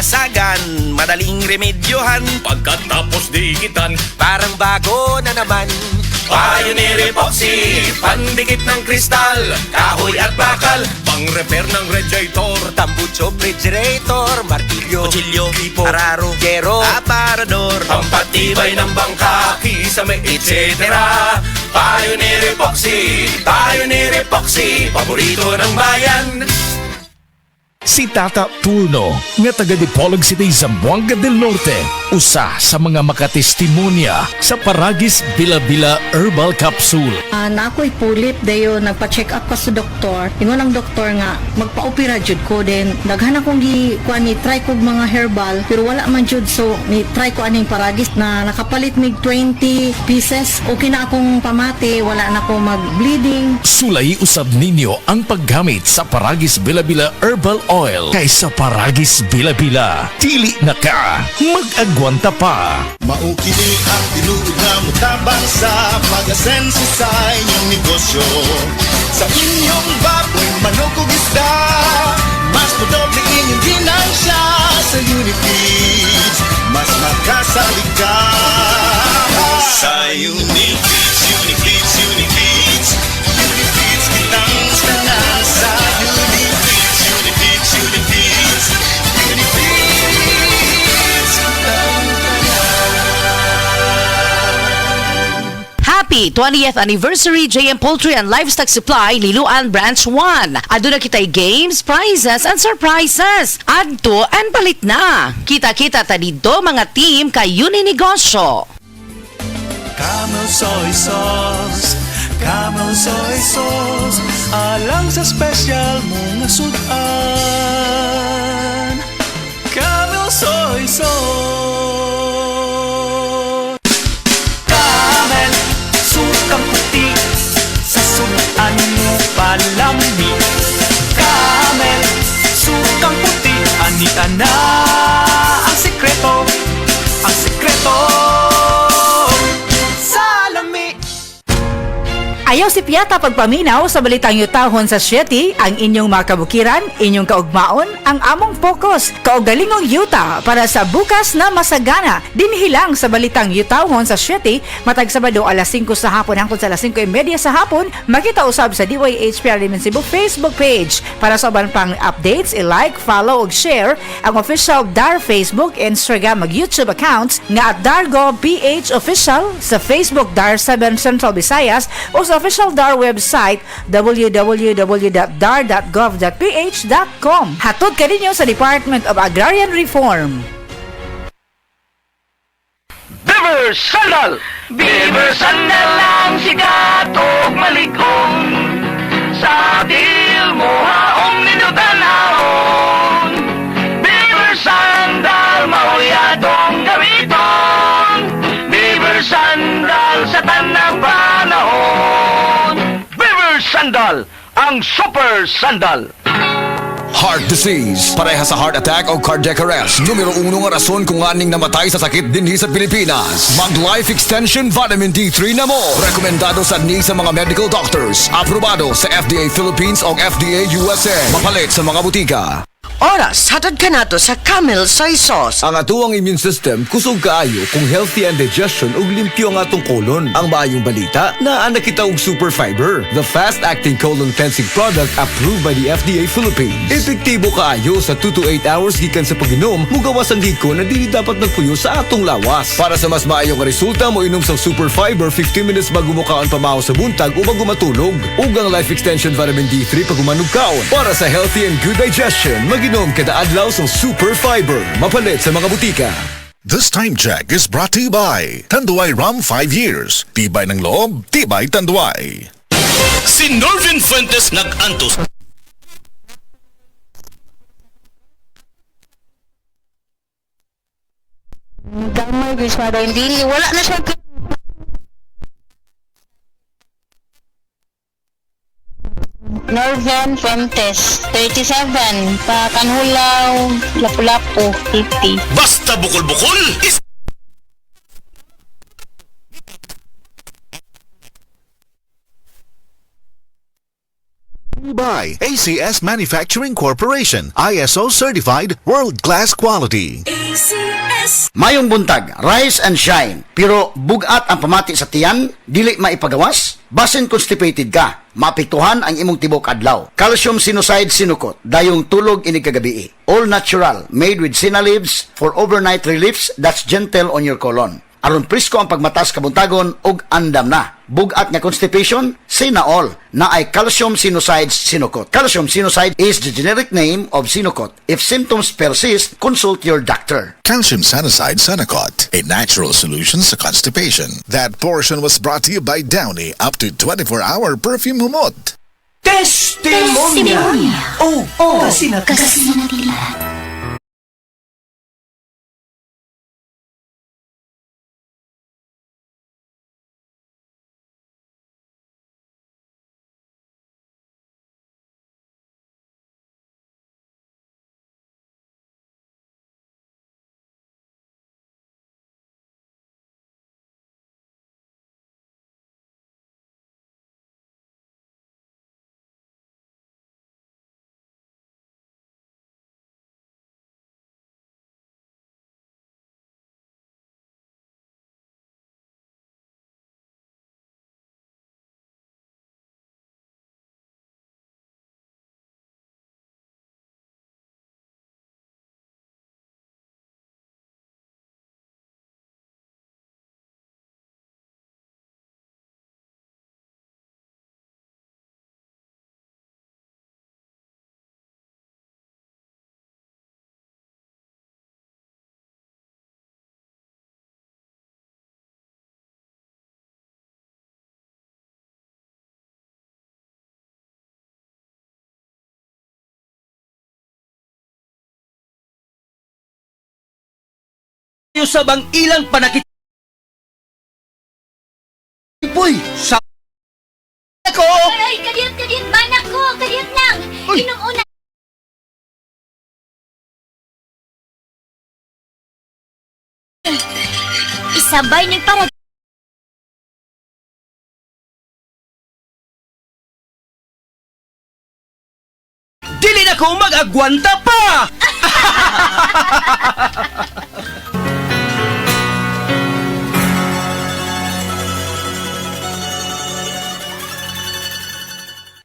basag-basagan, madaling remedyohan. Pagkatapos dikitan, Parang bago na naman. Pioneer Epoxy, pandikit ng kristal, kahoy at bakal, pang-repair ng radiator, Tambucho, refrigerator, martilyo, kutsilyo, gripo, araro, gero, aparador, pampatibay ng bangka, kisame, etc. Pioneer Epoxy, paborito ng bayan. Si Tata Turno, nga taga Dipolog City, Zamboanga del Norte, usa sa mga makatestimonya sa Paragis Bila-Bila Herbal Capsule. Na ako'y pulip dayo nagpa-check up ko sa doktor. Ingon ang doktor nga magpa-opera jud ko din. Daghan akong kuan ni try kog mga herbal pero wala man jud, so ni try ko aning Paragis na nakapalit mig 20 pieces. Okay na akong pamati, wala na ako mag-bleeding. Sulay usab ninyo ang paggamit sa Paragis Bila-Bila Herbal Oil kaysa Paragis Bila-Bila. Dili na ka, mag-agwanta pa. Maukili ang tinuod na mutabang sa pag-asenso sa inyong negosyo. Sa inyong baboy, manok o isda, mas madoble inyong ginansya. Sa Unifeeds, mas makasalig ka. Sa Unifeeds, Unifeeds kitang tanan sa Unifeeds, Unifeeds kitang Happy 20th Anniversary JM Poultry and Livestock Supply Liloan Branch 1. Aduna kitay games, prizes, and surprises. Adto and palit na. Kita-kita ta dito mga team kay Uninegosyo. Camel soy sauce, Camel soy sauce, alang sa special mong sudan. Camel soy sauce. Camel, sukang puti, sa sudan mo palami. Camel, sukang puti, anita na ang sekreto, ang sekreto. Ayaw si Piata pagpaminaw sa balitang yutahon sa Sieti, ang inyong mga kabukiran, inyong kaugmaon, ang among focus, kaugalingong yuta para sa bukas na masagana. Dinhilang sa balitang yutahon sa Sieti, matag Sabado alas 5 sa hapon hangtod sa alas 5:30 sa hapon, makita usab sa DYHP Alimen Cebu Facebook page. Para sa uban pang updates, i-like, follow ug share ang official DAR Facebook, Instagram ug YouTube accounts nga at Dargo PH Official sa Facebook DAR 7 Central Visayas o sa official DAR website www.dar.gov.ph.com. Hatod ka ninyo sa Department of Agrarian Reform. Beaver Sandal! Beaver Sandal ang sikat o malikong sa til mo haong ninutanahon. Beaver Sandal, mahuyadong gamiton. Beaver Sandal sa tanang panahon. Beaver Sandal, ang super sandal. Heart disease, pareha sa heart attack o cardiac arrest. Numero 1 nga rason kung aning namatay sa sakit dinhi sa Pilipinas. Mag Life Extension Vitamin D3 na mo. Rekomendado sa ni sa mga medical doctors. Aprobado sa FDA Philippines o FDA USA. Mapalit sa mga butika. Oras, hatod ka nato sa Camel Soy Sauce. Ang atuang immune system kusog kaayo kung healthy and digestion ug limpyo ang atong kolon. Ang maayong balita na anak kita og super fiber, the fast-acting colon cleansing product approved by the FDA Philippines. Epektibo kaayo sa 2 to 8 hours gikan sa pag-inom, mugawas ang hiko na dili dapat nagpuyo sa atong lawas. Para sa mas maayong resulta, mo inom sa super fiber 15 minutes bago mo kaon pamahaw sa buntag o bago matulog. Ug ang Life Extension Vitamin D3 pag umanog kaon. Para sa healthy and good digestion, mag-inom kada adlaw sa super fiber. Mapalit sa mga butika. This time check is brought to you by Tanduay Rum 5 Years. Tibay ng loob, tibay Tanduay. Si Norvin Fuentes nag-antos. Gamay guys, parang hindi wala na siya. Norvin Fuentes, 37, Pakanhulaw, Lapu-Lapu, 50. Basta bukol-bukol! you by ACS Manufacturing Corporation, ISO certified world-class quality. Mayong buntag, rise and shine. Pero bugat ang pamati sa tiyan, dili maipagawas. Basin constipated ka, maapektuhan ang imong tibok adlaw. Calcium Sinucide Sinukot, dayong tulog inig kagabi. All natural, made with Sina leaves for overnight reliefs that's gentle on your colon. Aron presko ang pagmatas kabuntagon ug andam na. Bugat nga constipation, Sinaol, na ay Calcium Sinucide Sinukot. Calcium Sinucide is the generic name of Sinukot. If symptoms persist, consult your doctor. Calcium Sanicide Senocot, a natural solution sa constipation. That portion was brought to you by Downy, up to 24-hour perfume humot. Testimonya. Oh, kasi na sa bang ilang panakit Boy, sa ko. Ay, kadiyot, manak ko, kadiyot lang. Inuuna. Isabay ni para. Dili na ko mag-agwanta pa.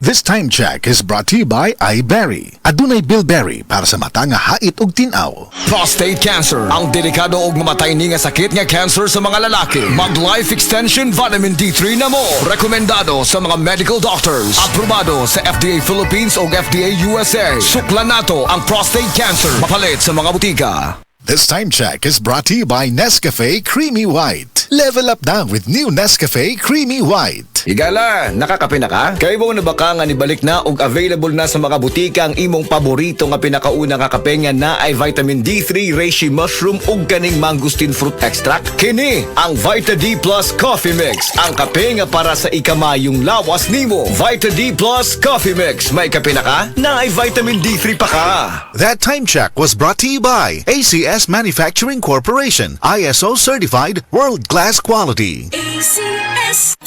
This time check is brought to you by iBerry. Adunay Bilberry para sa mata nga hait ug tinaw. Prostate cancer, ang delikado ug mamatay ni nga sakit nga cancer sa mga lalaki. Mag Life Extension Vitamin D3 na mo. Rekomendado sa mga medical doctors. Aprobado sa FDA Philippines ug FDA USA. Suklan nato ang prostate cancer. Mapalit sa mga butika. This time check is brought to you by Nescafe Creamy White. Level up na with new Nescafe Creamy White. Igala, nakakape na ka? Kay mo na baka nga nibalik na ug available na sa mga butika ang imong paborito nga pinakauna nga kape nga na ay vitamin D3, reishi mushroom ug kaning mangosteen fruit extract. Kini ang Vita D Plus Coffee Mix, ang kape nga para sa ikamayong lawas nimo. Vita D Plus Coffee Mix, may kape na ka? Na ay vitamin D3 pa ka. That time check was brought to you by ACS Manufacturing Corporation, ISO certified world-class quality. ACS.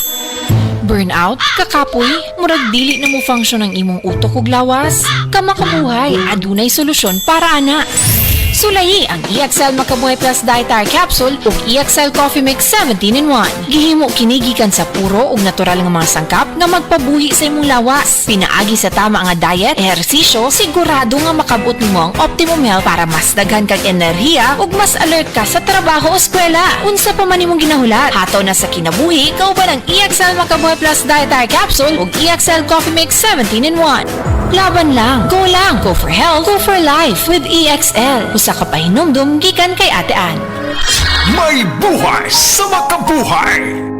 Burnout, kakapoy, murag dili na mo function ang imong utok ug lawas. Kamakabuhay, adunay solusyon para ana. Sulayi ang EXL Makabuhay Plus Dietary Capsule ug EXL Coffee Mix 17-in-1. Gihimo kini gikan sa puro ug natural nga mga sangkap nga magpabuhi sa imong lawas. Pinaagi sa tama nga diet, ehersisyo, sigurado nga makabot nimo ang optimum health para mas daghan kag enerhiya ug mas alert ka sa trabaho o eskwela. Unsa pa man imong ginahulat, hataw na sa kinabuhi, kauban ang EXL Makabuhay Plus Dietary Capsule ug EXL Coffee Mix 17-in-1. Laban lang, go for health, go for life with EXL. Usa ka pahinumdum gikan kay Ate Ann. May buhay sa makabuhay!